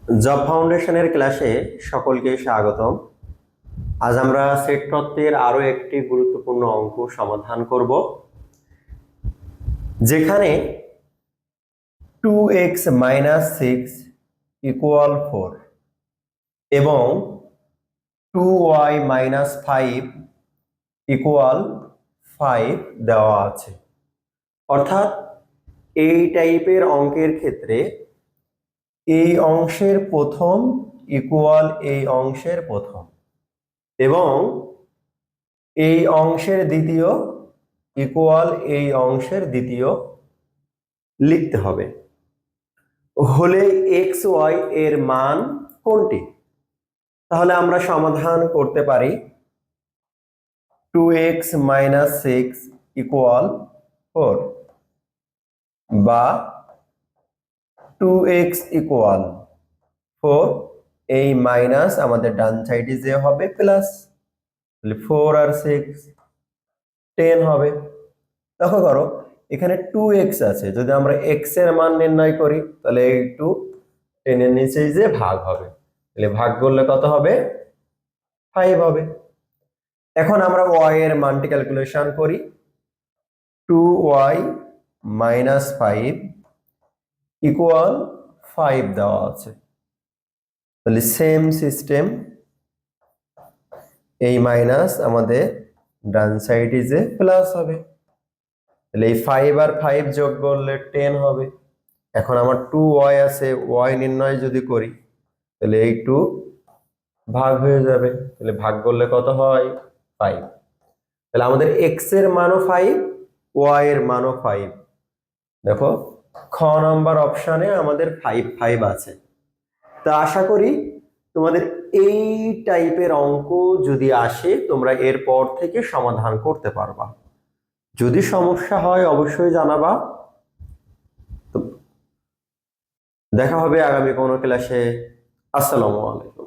Job ফাউন্ডেশনের ক্লাসে সকলকে স্বাগতম। আজ আমরা সেট তত্ত্বের আরো একটি গুরুত্বপূর্ণ অঙ্ক সমাধান করব, যেখানে 2x - 6 = 4 এবং 2y - 5 = 5 দেওয়া আছে। অর্থাৎ এই টাইপের অঙ্কের ক্ষেত্রে এই অংশের প্রথম ইকুয়াল এই অংশের প্রথম এবং এই অংশের দ্বিতীয় ইকুয়াল এই অংশের দ্বিতীয় লিখতে হবে। হলে এক্স ওয়াই এর মান কোনটি? তাহলে আমরা সমাধান করতে পারি 2x - 6 = 4 বা 2x = 4, এই মাইনাস আমাদের ডান সাইডে যে হবে প্লাস, তাহলে 4 আর 6 10 হবে। দেখো করো, এখানে 2x আছে, যদি আমরা x এর মান নির্ণয় করি তাহলে এই 2 10 এর নিচে যে ভাগ হবে, তাহলে ভাগ করলে কত হবে? 5 হবে। এখন আমরা y এর মানটি ক্যালকুলেশন করি। 2y - 5 = 5 দেওয়া আছে, তাহলে সেম সিস্টেম, এই মাইনাস আমাদের ডান সাইডে যে প্লাস হবে, তাহলে এই 5 আর 5 যোগ করলে 10 হবে। এখন আমার 2y আছে, y নির্ণয় যদি করি তাহলে এই 2 ভাগ হয়ে যাবে, তাহলে ভাগ করলে কত হয়? 5। তাহলে আমাদের x এর মানও 5, y এর মানও 5। দেখো খ নাম্বার অপশনে আমাদের 5 5 আছে। তা আশা করি তোমাদের এই টাইপের অঙ্ক যদি আসে তোমরা এরপর থেকে সমাধান করতে পারবা। যদি সমস্যা হয় অবশ্যই জানাবা। তো দেখা হবে আগামী কোনো ক্লাসে। আসসালামু আলাইকুম।